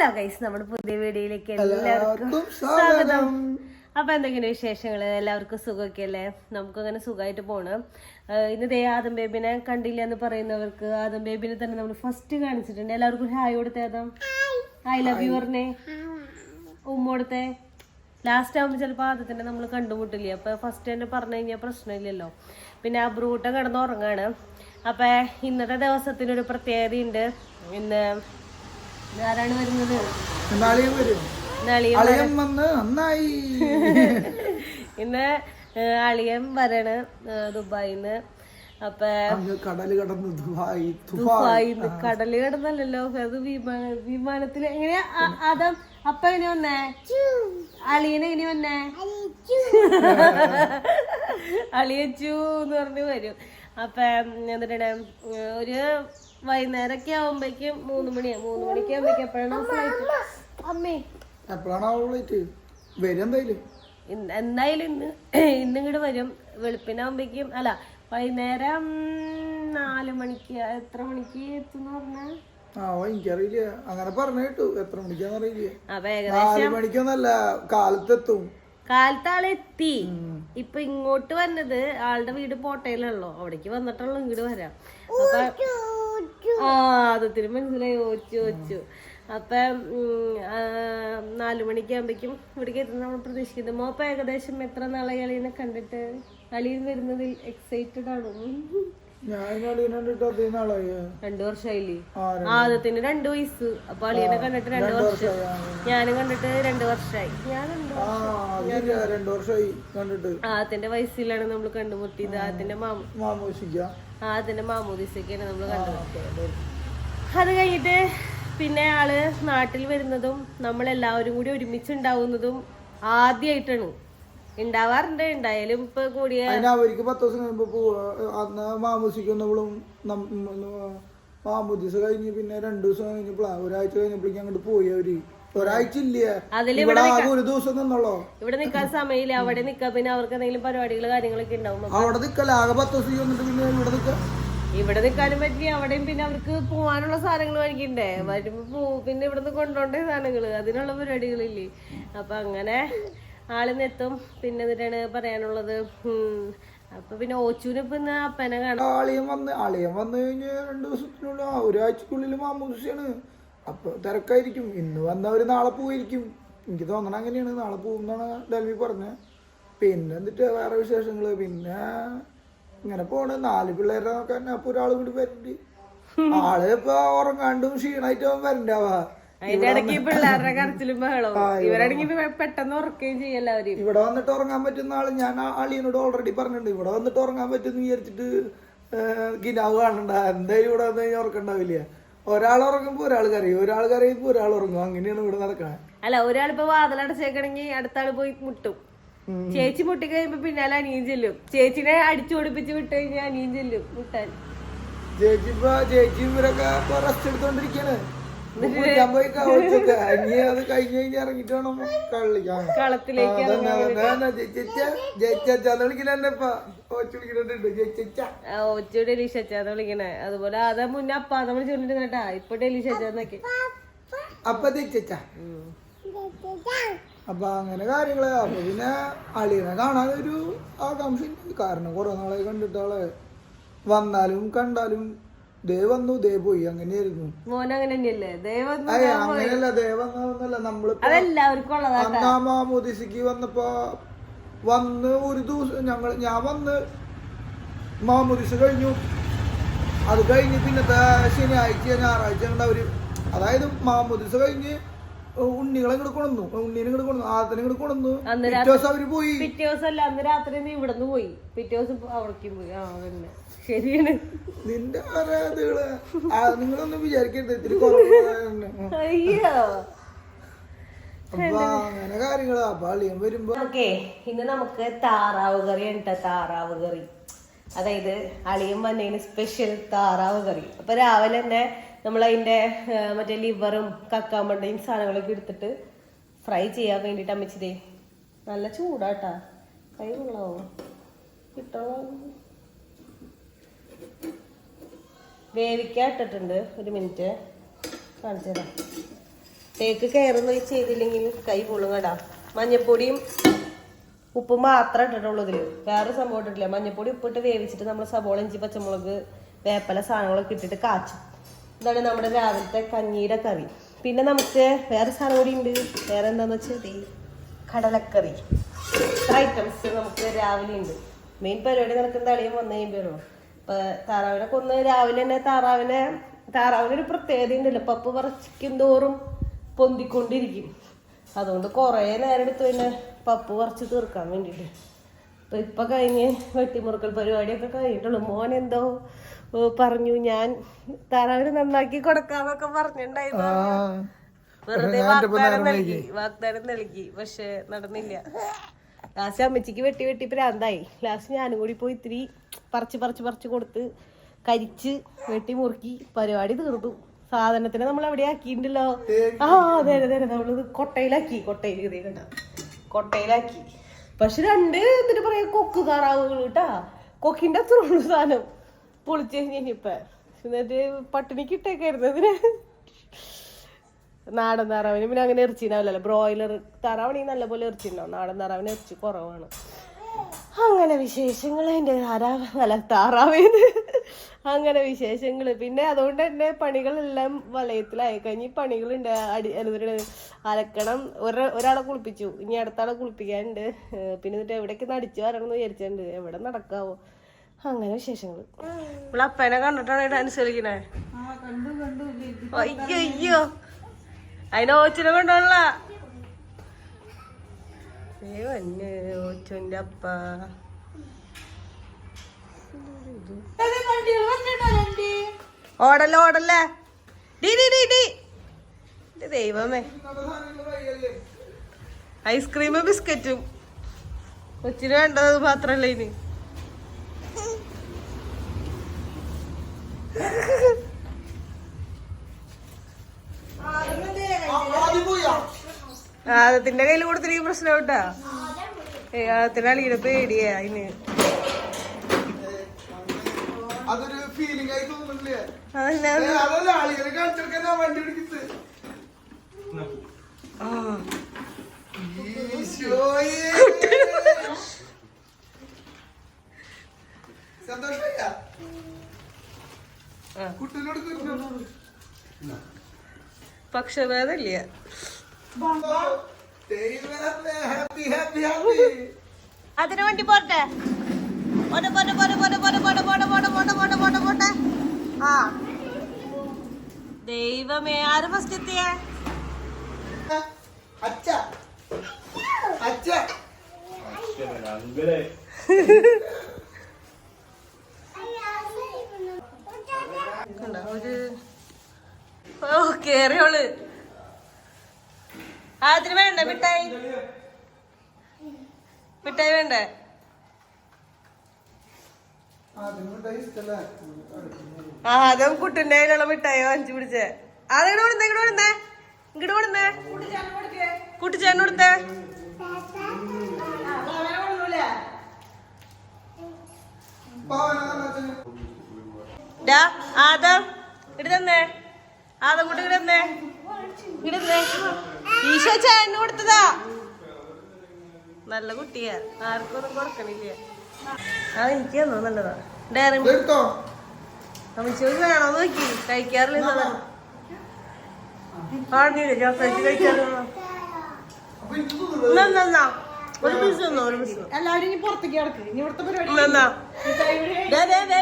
Hello guys, നമ്മുടെ പുതിയ വീഡിയോയിലേക്ക് എല്ലാവർക്കും സ്വാഗതം. അപ്പൊ എന്തെങ്കിലും വിശേഷങ്ങള്, എല്ലാവർക്കും സുഖമൊക്കെ അല്ലേ? നമുക്കങ്ങനെ സുഖമായിട്ട് പോണ്. ഇന്ന് ദേ ആദം ബേബിനെ കണ്ടില്ല എന്ന് പറയുന്നവർക്ക് ആദം ബേബിനെ തന്നെ നമ്മൾ ഫസ്റ്റ് കാണിച്ചിട്ടുണ്ട്. എല്ലാവർക്കും ഹായ് കൊടുത്തേ. ആദം ഐ ലവ് യു പറഞ്ഞേ, ഉമ്മ കൊടുത്തേ. ലാസ്റ്റ് ആകുമ്പോൾ ചിലപ്പോൾ ആദ്യത്തിൻ്റെ നമ്മൾ കണ്ടുമുട്ടില്ല. അപ്പോൾ ഫസ്റ്റ് തന്നെ പറഞ്ഞു കഴിഞ്ഞാൽ പ്രശ്നമില്ലല്ലോ. പിന്നെ അബ്രൂട്ട കിടന്നുറങ്ങാണ്. അപ്പം ഇന്നത്തെ ദിവസത്തിനൊരു പ്രത്യേകതയുണ്ട്. ഇന്ന് ആരാണ് വരുന്നത്? ഇന്ന് അളിയൻ വരാണ് ദുബായിന്ന്. അപ്പൊ ദുബായിന്ന് കടല് കടന്നല്ലോ, അത് വിമാനത്തില് എങ്ങനെയാ ആദം? അപ്പ എങ്ങനെ വന്നേ? അളിയനെ എങ്ങനെ വന്നേ? അളിയച്ചു എന്ന് പറഞ്ഞ് വരും. അപ്പൊ എന്നിട്ടാണ് ഒരു വൈകുന്നേരമൊക്കെ ആവുമ്പോഴേക്കും 3 മണിക്ക് ആവുമ്പോഴേക്കും എപ്പോഴാണ് ഫ്ലൈറ്റ്? അമ്മേ എന്തായാലും ഇന്ന് ഇങ്ങോട്ട് വരും. വെളുപ്പിനാവുമ്പോഴേക്കും അല്ല, വൈകുന്നേരം 4 മണിക്ക്. എത്ര മണിക്ക് എത്തുന്ന പറഞ്ഞാ എനിക്കറിയില്ല, അങ്ങനെ പറഞ്ഞു കേട്ടു. എത്ര മണിക്കാന്നറിയില്ല. അപ്പൊ ഏകദേശം 4 മണിക്കൊന്നല്ല, കാലത്തെത്തും. കാലത്ത് ആളെത്തി. ഇപ്പൊ ഇങ്ങോട്ട് വന്നത് ആളുടെ വീട് പോട്ടയിലാണല്ലോ, അവിടേക്ക് വന്നിട്ടുള്ളൂ ഇങ്ങോട്ട് വരാം. അപ്പൊ ആദ്യത്തിന് മനസ്സിലായി ഓച്ചു. അപ്പൊ 4 മണിക്കാകുമ്പോഴേക്കും ഇവിടേക്ക് എത്തുന്ന നമ്മൾ പ്രതീക്ഷിക്കുന്നത്. മോപ്പ ഏകദേശം എത്ര നാളെ അളിയനെ കണ്ടിട്ട്? അളിയൻ വരുന്നതിൽ എക്സൈറ്റഡ് ആണോ? 2 വർഷമായില്ലേ? ആദ്യത്തിന് 2 വയസ്സ്. അപ്പൊ അളിയനെ കണ്ടിട്ട് 2 വർഷം. ഞാനും കണ്ടിട്ട് 2 വർഷമായി. ആദ്യത്തിന്റെ വയസ്സിലാണ് നമ്മൾ കണ്ടുമുട്ടിയത്. ആദ്യത്തിന്റെ മാമൂദിസൊക്കെയാണ് നമ്മൾ കണ്ടത്. അത് കഴിഞ്ഞിട്ട് പിന്നെ ആള് നാട്ടിൽ വരുന്നതും നമ്മളെല്ലാവരും കൂടി ഒരുമിച്ചുണ്ടാവുന്നതും ആദ്യമായിട്ടാണ്. ഉണ്ടാവാറുണ്ട്, ഉണ്ടായാലും ഇപ്പൊ കൂടിയ അവർക്ക് 10 ദിവസം കഴിയുമ്പോ അന്ന് മാമൂസിക്കുന്നവളും മാമൂദിസ കഴിഞ്ഞ് പിന്നെ 2 ദിവസം കഴിഞ്ഞപ്പോഴാ, ഒരാഴ്ച കഴിഞ്ഞപ്പോഴേക്കും അങ്ങോട്ട് പോയി. അവര് ഒരാഴ്ച ഇല്ല, ഒരു ദിവസം നിന്നോളോ. ഇവിടെ നിക്കാൻ സമയമില്ല, അവിടെ നിക്കാ. പിന്നെ അവർക്ക് എന്തെങ്കിലും പരിപാടികൾ കാര്യങ്ങളൊക്കെ ഉണ്ടാവും. അവിടെ നിക്കല്ല, ആകെ 10 ദിവസം വന്നിട്ട് പിന്നെ ഇവിടെ നിൽക്കാനും പറ്റി. അവിടെയും പിന്നെ അവർക്ക് പോവാനുള്ള സാധനങ്ങൾ മേടിക്കണ്ടേ? വരുമ്പോ പിന്നെ ഇവിടുന്ന് കൊണ്ടോണ്ടേ സാധനങ്ങള്, അതിനുള്ള പരിപാടികളില്ലേ. അപ്പൊ അങ്ങനെ ആളിനെത്തും. പിന്നെ എന്നിട്ടാണ് പറയാനുള്ളത്. അപ്പൊ പിന്നെ ഓച്ചൂന് ഇപ്പൊ ഇന്ന് അപ്പനെ കാണാം. ആളിയം വന്നു കഴിഞ്ഞ് 2 ദിവസത്തിനുള്ളിൽ, ഒരാഴ്ചക്കുള്ളിൽ മാമൂസിയാണ്. അപ്പൊ തിരക്കായിരിക്കും. ഇന്ന് വന്നവര് നാളെ പോയിരിക്കും. എനിക്ക് തോന്നണം അങ്ങനെയാണ്, നാളെ പോകുന്നാണ് ഡൽഹി പറഞ്ഞത്. പിന്നെ എന്നിട്ട് വേറെ വിശേഷങ്ങള്. പിന്നെ ഇങ്ങനെ പോണ്. 4 പിള്ളേരെ നോക്കാൻ അപ്പൊ ഒരാളും കൂടി വരണ്ട്. ആള് ഇപ്പൊ ഉറങ്ങാണ്ടും ക്ഷീണായിട്ട് വരണ്ടാവാ. അതിന്റെ ഇടയ്ക്ക് പിള്ളേരുടെ കരച്ചിലും ബഹളവും. ഇവരാണെങ്കിൽ പെട്ടെന്ന് ഉറക്കുകയും ചെയ്യല്ലാവരും. ഇവിടെ വന്നിട്ട് ഉറങ്ങാൻ പറ്റുന്ന ആള് ഞാൻ അളിയനോട് ഓൾറെഡി പറഞ്ഞിട്ടുണ്ട്. ഇവിടെ വന്നിട്ട് ഉറങ്ങാൻ പറ്റുമെന്ന് വിചാരിച്ചിട്ട് ഗിനാവ് കാണണ്ട. എന്തായാലും ഇവിടെ വന്നു കഴിഞ്ഞാൽ ഉറക്കണ്ടാവില്ല. ഒരാൾ ഉറങ്ങുമ്പോ ഒരാൾ കരയും, ഒരാൾ കരയുമ്പോ ഒരാൾ ഉറങ്ങും. അങ്ങനെയാണ് ഇവിടെ നടക്കണേ. അല്ല, ഒരാളിപ്പോ വാതിലടച്ചേക്കണെങ്കിൽ അടുത്ത ആള് പോയി മുട്ടും. ചേച്ചി മുട്ടി കഴിയുമ്പോ പിന്നാലെ അനിയൻ ചെല്ലും. ചേച്ചിനെ അടിച്ചു ഓടിപ്പിച്ച് വിട്ട് കഴിഞ്ഞാൽ അനിയൻ ചെല്ലും മുട്ടാൻ. ചേച്ചി ഇവരൊക്കെ റെസ്റ്റ് എടുത്തോണ്ടിരിക്കാണ്. പോയി അത് കഴിഞ്ഞ് കഴിഞ്ഞ് ഇറങ്ങിട്ട് വേണം കളിക്കാൻ കളത്തിലേക്ക്. ഓച്ചു ഡെലിഷച്ചാന്ന് വിളിക്കണേ. അതുപോലെ അതാ മുന്നേ അപ്പ നമ്മൾ ചൊല്ലിട്ട് കേട്ടാ, ഇപ്പൊ ഡെലിഷച്ചാന്നൊക്കെ. അപ്പൊ അങ്ങനെ കാര്യങ്ങള്. അപ്പൊ പിന്നെ അളിയനെ കാണാനൊരു ആകാംക്ഷ. കാരണം കുറെ നാളെ കണ്ടിട്ടാളെ, വന്നാലും കണ്ടാലും ദേ വന്നു ദേ പോയി അങ്ങനെയായിരുന്നു. അങ്ങനെയല്ല, ദേ വന്നല്ല. നമ്മളിപ്പോ മാമൂദിസക്ക് വന്നപ്പോ ഒരു ദിവസം ഞാൻ വന്ന് മാമൂദിസ കഴിഞ്ഞു. അത് കഴിഞ്ഞ് പിന്നത്തെ ശനിയാഴ്ച ഞായറാഴ്ച അവര്, അതായത് മാമൂദിസ കഴിഞ്ഞ് ഉണ്ണികളെ ഇങ്ങോട്ട് കൊണ്ടു, ഉണ്ണീനെ ഇങ്ങോട്ട് കൊണ്ടു, ആദ്യത്തിന് ഇങ്ങോട്ട് കൊണ്ടു. പിറ്റേ ദിവസം അവര് പോയി. പിറ്റേ ദിവസം അല്ല, അന്ന് രാത്രി ഇവിടുന്ന് പോയി. പിറ്റേ ദിവസം അവിടേക്കും പോയി. ശരിയാണ്. നിന്റെ പറയാതുകള് നിങ്ങളൊന്നും വിചാരിക്കരുത്, ഇത്തിരി കുറവ്. അയ്യോ, അപ്പൊ അങ്ങനെ കാര്യങ്ങള്. അപ്പൊ അളിയൻ വരുമ്പോ ഇന്ന് നമുക്ക് താറാവ് കറി ഉണ്ട്. താറാവ് കറി, അതായത് അളിയൻ വന്നതിന് സ്പെഷ്യൽ താറാവ് കറി. അപ്പൊ രാവിലെ തന്നെ നമ്മൾ അതിന്റെ മറ്റേ ലിവറും കക്കാമ്പണ്ടയും സാധനങ്ങളൊക്കെ എടുത്തിട്ട് ഫ്രൈ ചെയ്യാൻ വേണ്ടിട്ട് അമ്മച്ചിതേ. നല്ല ചൂടാട്ടാ, കൈ കൊള്ളാവോ? കിട്ടോ? വേവിക്കാൻ ഇട്ടിട്ടുണ്ട്. 1 മിനിറ്റ് കാണിച്ചു തരാം. ടേക്ക് കെയർ ചെയ്തില്ലെങ്കിൽ കൈ പൊള്ളും കേട്ടാ. മഞ്ഞപ്പൊടിയും ഉപ്പ് മാത്രമേ ഇട്ടിട്ടുള്ളൂ ഇതില്, വേറെ സംഭവം ഇട്ടിട്ടില്ല. മഞ്ഞപ്പൊടി ഉപ്പിട്ട് വേവിച്ചിട്ട് നമ്മൾ സബോള, ഇഞ്ചി, പച്ചമുളക്, വേപ്പല സാധനങ്ങളൊക്കെ ഇട്ടിട്ട് കാച്ചും. ഇതാണ് നമ്മുടെ രാവിലത്തെ കഞ്ഞിയുടെ കറി. പിന്നെ നമുക്ക് വേറെ സാധനം കൂടി ഉണ്ട്. വേറെ എന്താന്ന് വെച്ചാൽ കടലക്കറി. ഇത്ര ഐറ്റംസ് നമുക്ക് രാവിലെ ഉണ്ട്. മെയിൻ പരിപാടി നടക്കുന്ന അളിയൻ വന്നു കഴിയുമ്പോഴോ. ഇപ്പൊ താറാവിനെ കൊന്ന് രാവിലെ തന്നെ താറാവിനൊരു പ്രത്യേകത ഉണ്ടല്ലോ, പപ്പ് പറിക്കും തോറും പൊന്തിക്കൊണ്ടിരിക്കും. അതുകൊണ്ട് കുറേ നേരം എടുത്തു പിന്നെ പപ്പ് പറിച്ച് തീർക്കാൻ വേണ്ടിയിട്ട്. ഇപ്പൊ കഴിഞ്ഞ് വെട്ടിമുറുക്കൽ പരിപാടിയൊക്കെ കഴിഞ്ഞിട്ടുള്ളൂ. മോൻ എന്തോ പറഞ്ഞു, ഞാൻ താറാവിന് നന്നാക്കി കൊടുക്കാന്നൊക്കെ പറഞ്ഞിട്ടുണ്ടായിരുന്നു. വെറുതെ വാഗ്ദാനം നൽകി, പക്ഷെ നടന്നില്ല. ലാസ്റ്റ് അമ്മച്ചിക്ക് വെട്ടി പ്രാന്തായി. ലാസ്റ്റ് ഞാനും കൂടി പോയി ഇത്തിരി പറിച്ച് കൊടുത്ത് കരിച്ച് വെട്ടി മുറുക്കി പരിപാടി തീർന്നു. സാധനത്തിനെ നമ്മൾ എവിടെ ആക്കിയിട്ടുണ്ടല്ലോ. അതെ നമ്മളിത് കൊട്ടയിലാക്കി. പക്ഷെ എന്നിട്ട് പറയാ കൊക്ക് താറാവുകൾ കേട്ടാ. കൊക്കിന്റെ അത്ര ഉള്ളു സാധനം പൊളിച്ചു കഴിഞ്ഞിപ്പ. എന്നിട്ട് പട്ടിണിക്ക് ഇട്ടേക്കായിരുന്നു അതിന്. നാടൻ താറാവിന് പിന്നെ അങ്ങനെ ഇറച്ചിണ്ടാവില്ലല്ലോ. ബ്രോയിലർ താറാവണി നല്ലപോലെ ഇറച്ചിണ്ടാവും. നാടൻ താറാവിന് ഇറച്ചി കുറവാണ്. അങ്ങനെ വിശേഷങ്ങൾ എൻ്റെ താറാവേന്ന് അങ്ങനെ വിശേഷങ്ങള്. പിന്നെ അതുകൊണ്ട് തന്നെ പണികളെല്ലാം വലയത്തിലായി കഴിഞ്ഞ് പണികളുണ്ട്. അലക്കണം. ഒരാളെ കുളിപ്പിച്ചു, ഇനി അടുത്താളെ കുളിപ്പിക്കാനുണ്ട്. പിന്നെ എന്നിട്ട് എവിടേക്ക് നടിച്ചു വരണമെന്ന് വിചാരിച്ചിട്ടുണ്ട്. എവിടെ നടക്കാവോ. അങ്ങനെ വിശേഷങ്ങള്. ഇവിടെ അപ്പനെ കണ്ടിട്ടാണ് ഡാൻസ് കളിക്കണേ. അയ്യോ അതിനെ ഓച്ചിനെ കൊണ്ടോള. ഓച്ചോന്റെ അപ്പ ഓടല്ലേ ദൈവമേ. ഐസ്ക്രീമും ബിസ്ക്കറ്റും കൊച്ചിന് വേണ്ടത് മാത്രല്ല ഇനി. ആദത്തിന്റെ കയ്യിൽ കൊടുത്തിരിക്കും പ്രശ്നം കേട്ടാ. ആദത്തിന്റെ അളിയുടെ പേടിയാ അതിന്. അതൊരു ഫീലിംഗ് ആയി തോന്നുന്നില്ലേ? പക്ഷഭേദമില്ല. അതിനു വേണ്ടി പോട്ടെ. ആ ദൈവമേ, ആര് ഫസ്റ്റ് എത്തിയേ? കേറിയോള്. അതിന് വേണ്ടേ മിഠായി വേണ്ടേ? അതും കുട്ടിന്റെ കയ്യിലുള്ള മിഠായി വാങ്ങിച്ചു പിടിച്ചേ. അതെങ്ങോട്ട് കൊടുന്നേ കുട്ടിച്ചേട്ടന് കൊടുത്തേ. ആദം ഇടുന്നേ. ആദം കൂട്ടി ഇടുന്നേ. ഈശോ ചേട്ടന് കൊടുത്തതാ. നല്ല കുട്ടിയാ, ആർക്കും ഒന്നും കൊടുക്കണില്ല. എനിക്ക് തന്നോ നല്ലതാ. ഡയറി അമ്മച്ചി വേണോ നോക്കി. കഴിക്കാറില്ല ചോക്ലേറ്റ് കഴിക്കാറില്ല. ഒരു പീസ് തന്നോ? എല്ലാവരും പുറത്തേക്ക് കിടക്ക്. ഇവിടുത്തെ പരിപാടി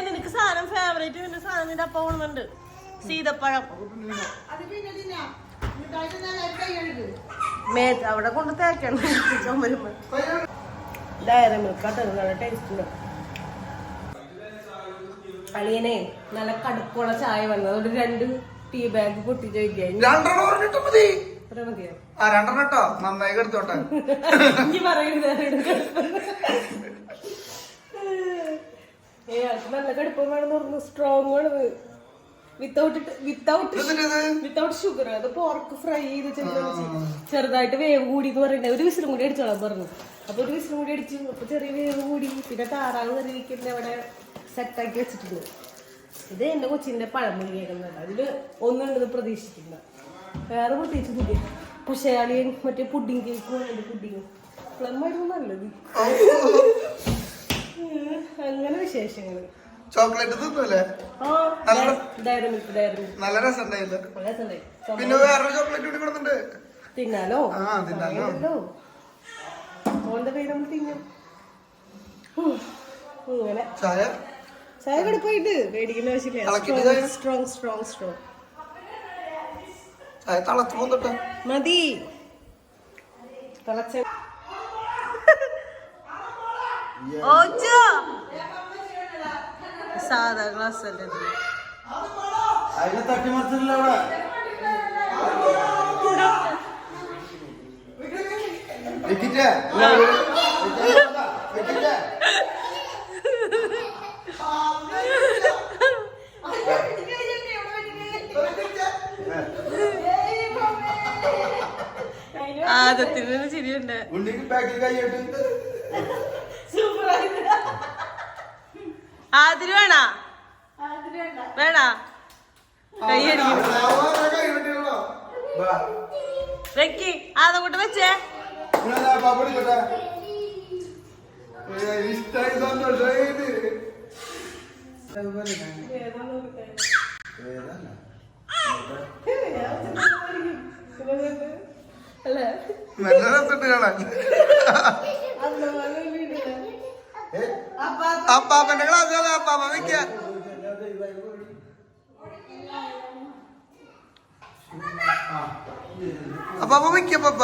നിനക്ക് സാധനം ഫേവറേറ്റ് നിന്റെ സാധനം നിന്റെ അപ്പ കൊണ്ടുണ്ട്. സീതപ്പഴം അവിടെ കൊണ്ട് തേക്കണം. ചുമരുമ്പോ ഡയറി മിൽക്ക് നല്ല ടേസ്റ്റ് ഉണ്ട്. അളിയനെ നല്ല കടുപ്പുള്ള ചായ വന്നത്. ഒരു 2 ടീ ബാഗ് പൊട്ടിച്ച് വയ്ക്കാൻ. നന്നായി എടുത്തോട്ടെ. നല്ല കടുപ്പം വേണമെന്ന് പറഞ്ഞു. സ്ട്രോങ് വേണത്. Without sugar. അത് പോർക്ക് ഫ്രൈ ചെയ്ത് ചെറുതായിട്ട് വേവ് കൂടി എന്ന് പറയണ്ടേ. ഒരു വിസിലും കൂടി അടിച്ചോളാൻ പറഞ്ഞു. അപ്പൊ ഒരു വിസിലും കൂടി അടിച്ചു. അപ്പൊ ചെറിയ വേവ് കൂടി. പിന്നെ താറാവ് കറി വയ്ക്കുന്നത് അവിടെ സെറ്റാക്കി വെച്ചിട്ടുണ്ട്. ഇത് എന്റെ കൊച്ചിന്റെ പഴമൊഴിയായിരുന്നല്ല. അതില് ഒന്നുണ്ടെന്ന് പ്രതീക്ഷിക്കില്ല. വേറെ പ്രത്യേകിച്ച് പക്ഷെ അളിയൻ മറ്റേ പുഡിങ് കേക്ക് വേണ്ട പുഡിങ് പ്ലമ്മായിരുന്നു നല്ലത്. അങ്ങനെ വിശേഷങ്ങള്. ചോക്ലേറ്റ് തിന്നല്ലേ? നല്ല രസമുണ്ടായില്ല. പിന്നെ വേറൊരു ചോക്ലേറ്റ് കൂടി കൊടുക്കുന്നുണ്ട്. തിന്നാലോ? ഓന്റെ കയ്യിൽ നമ്മൾ തിന്നും. അങ്ങനെ ചായ കടുപ്പായിട്ട് മേടിക്കുന്ന ആവശ്യമില്ല. സ്ട്രോങ് ചായ തളച്ചു പോന്നിട്ട് മതി. തിളച്ച സാധാ ഗ്ലാസ് അല്ലേ തട്ടിമറിച്ചില്ല. ആദത്തിന് ചിരിയുണ്ട്. ആതിര് വേണാ വേണാ കൈയടിക്കും വെക്കി അതങ്ങോട്ട് വെച്ചേ. നല്ല രസമുണ്ട് കാണാൻ. അപ്പാപ്പന്റെ ക്ലാസ് അപ്പാപ്പ വെക്ക. അപ്പാപ്പ വെക്ക. പപ്പ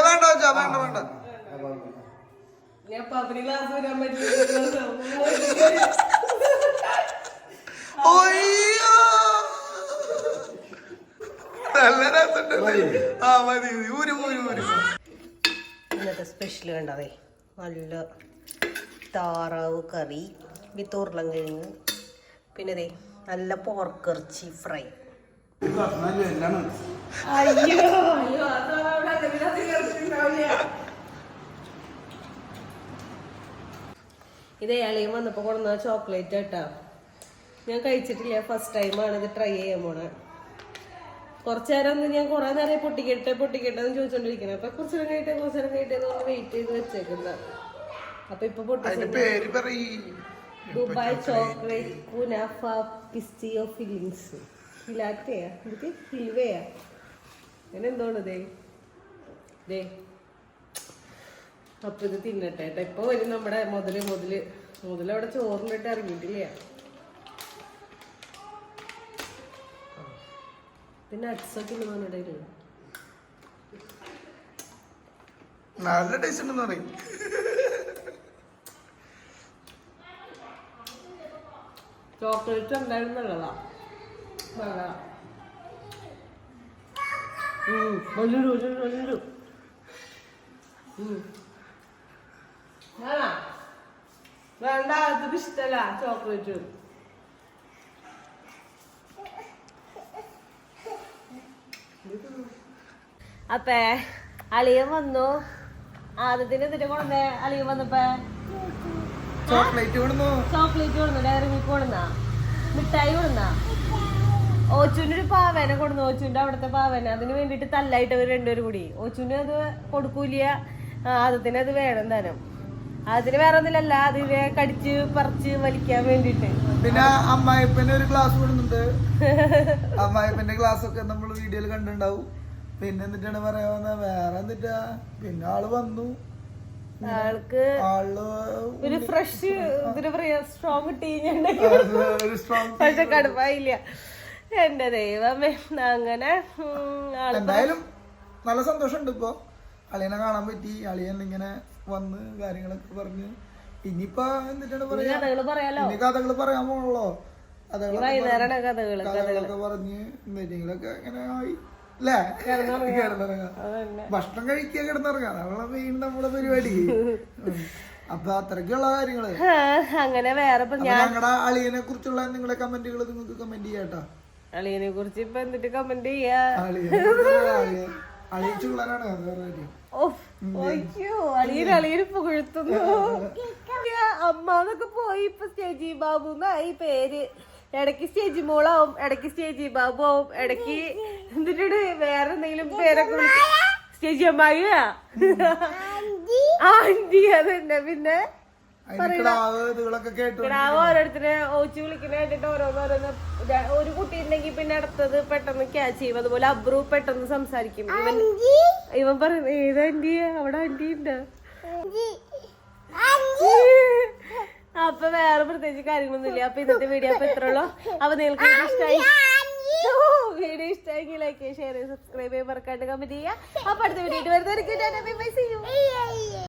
വേണ്ട വെച്ചാ വേണ്ട. നല്ല രസമുണ്ട്. ആ മതി ഊര്. ഇന്നത്തെ സ്പെഷ്യൽ കണ്ടതേ നല്ല താറാവ് കറി വിത്ത് ഉരുളൻകിഴങ്ങ്, പിന്നെ ദേ നല്ല പോർക്കിറച്ചി ഫ്രൈ. ഇത് ഇളയും വന്നപ്പോ കൊണ്ടുവന്ന ചോക്ലേറ്റ് കേട്ടാ. ഞാൻ കഴിച്ചിട്ടില്ല, ഫസ്റ്റ് ടൈമാണ് ഇത് ട്രൈ ചെയ്യാൻ പോണേ. കുറച്ചു നേരം ഒന്ന് ഞാൻ കുറെ നേരം പൊട്ടിക്കട്ടെ എന്ന് ചോദിച്ചോണ്ടിരിക്കണേ. അപ്പൊ കുറച്ചു നേരം കഴിട്ടെ വെയിറ്റ് ചെയ്ത് വെച്ചേക്കുന്ന. അപ്പൊ ഇപ്പൊ ദുബായ് ചോക്ലേറ്റ് കുനാഫ പിസ്റ്റിയോ ഫില്ലിങ്സ് ഫിലാറ്റയാ എന്നിട്ട് ഹിൽവയാ അങ്ങനെ എന്തോണ് ദേ. അപ്പൊ ഇത് തിന്നട്ടെ കേട്ടോ. ഇപ്പൊ വരും നമ്മുടെ മുതലവിടെ ചോറിനിട്ട് ഇറങ്ങിയിട്ടില്ല. പിന്നെ അട്സൊക്കെ ഇടയില്ല. നല്ല ടേസ്റ്റ് ഉണ്ടെന്ന് പറയും. ചോക്ലേറ്റ് എന്തായാലും നല്ലതാ. വേണ്ട, അതിന് ഇഷ്ടല്ല ചോക്ലേറ്റ്. അപ്പേ അളിയൻ വന്നു. ആദ്യത്തിന് എന്നിട്ട് കൊണ്ടേ അളിയൻ വന്നപ്പോ ചോക്ലേറ്റ് കൊടുന്നു, ഡയറി മിൽക്ക് കൊടുന്ന, മിഠായി കൊടുന്ന. ഓച്ചുവിന്റെ ഒരു പാവനെ കൊടുന്നു. ഓച്ചുവിന്റെ അവിടുത്തെ പാവന. അതിന് വേണ്ടിട്ട് തല്ലായിട്ട് അവർ രണ്ടുപേരും കൂടി. ഓച്ചുവിന് അത് കൊടുക്കൂല, ആദ്യത്തിന് അത് വേണം തരം. അതിന് വേറെ ഒന്നുമില്ലല്ല, അതിനെ കടിച്ച് പറിച്ച് വലിക്കാൻ വേണ്ടിട്ട്. പിന്നെ അമ്മായിപ്പന്റെ ഒരു ക്ലാസ് വിടുന്നുണ്ട്. അമ്മായിപ്പന്റെ ക്ലാസ് ഒക്കെ നമ്മൾ വീഡിയോയിൽ കണ്ടിട്ടുണ്ടാവും. പിന്നെ എന്നിട്ടാണ് പറയാ വേറെ എന്നിട്ടാ പിന്നെ ആള് വന്നു. ആൾക്ക് ഒരു ഫ്രഷ് ഇതിന് പറയാ സ്ട്രോങ് ടീ പക്ഷെ കടുപ്പായില്ല. എന്റെ ദൈവമേ. അങ്ങനെ എന്തായാലും നല്ല സന്തോഷമുണ്ട്. ഇപ്പൊ അളിയനെ കാണാൻ പറ്റി. അളിയൻ ഇങ്ങനെ വന്ന് കാര്യങ്ങളൊക്കെ പറഞ്ഞ് ഇനിയിപ്പോ എന്നിട്ടാണ് പറയാ ഇനി കഥകള് പറയാൻ പോണല്ലോ. കഥകളൊക്കെ പറഞ്ഞ് എന്തെങ്കിലൊക്കെ ഇങ്ങനെ ആയി അല്ലേ കിടന്നിറങ്ങാം. ഭക്ഷണം കഴിക്കുക, കിടന്നിറങ്ങാം. നമ്മളെ മെയിൻ നമ്മുടെ പരിപാടി. അപ്പൊ അത്രയ്ക്കുള്ള കാര്യങ്ങള്. അങ്ങനെ വേറെ ഞങ്ങളുടെ അളിയനെ കുറിച്ചുള്ള നിങ്ങളുടെ കമന്റുകൾ നിങ്ങൾക്ക് കമന്റ് ചെയ്യാട്ടോ. അളിയനെ കുറിച്ച് ഇപ്പൊ എന്നിട്ട് കമന്റ് ചെയ്യാ. അളിയൻ ചുള്ളനാണ്. അളിയന് പുകഴ്ത്തുന്നു. അമ്മന്നൊക്കെ പോയി ഇപ്പൊ സ്റ്റേജി ബാബു എന്നായി പേര്. ഇടയ്ക്ക് സ്റ്റേജി മോളാവും, ഇടയ്ക്ക് സ്റ്റേജി ബാബു ആവും, ഇടയ്ക്ക് എന്നിട്ട് വേറെ എന്തെങ്കിലും പേരൊക്കെ വിളിക്കും. സ്റ്റേജി അമ്മായിയാ ആന്റി അതന്നെ. പിന്നെ ഓരോരുത്തരെ ഓച്ചു വിളിക്കുന്ന കേട്ടിട്ട് ഓരോന്നോരോന്ന് ഒരു കുട്ടി ഉണ്ടെങ്കിൽ പിന്നെ അടുത്തത് പെട്ടെന്ന് ക്യാച്ച് ചെയ്യും. അതുപോലെ അബ്രു പെട്ടെന്ന് സംസാരിക്കും. ഇവൻ പറയും ഏത് ആന്റി, അവിടെ ആന്റി ഉണ്ട്. അപ്പൊ വേറെ പ്രത്യേകിച്ച് കാര്യങ്ങളൊന്നുമില്ല. അപ്പൊ ഇന്നത്തെ വീഡിയോ അപ്പൊ ഇത്രയുള്ളൂ. അപ്പൊ നിങ്ങൾക്ക് വീഡിയോ ഇഷ്ടമായെങ്കിൽ ലൈക്ക് ചെയ്യുക, ഷെയർ ചെയ്യുക, സബ്സ്ക്രൈബ് ചെയ്യുക, മറക്കാണ്ട് കമന്റ് ചെയ്യുക. അപ്പൊ അടുത്ത വീഡിയോ വരുന്നവർക്ക്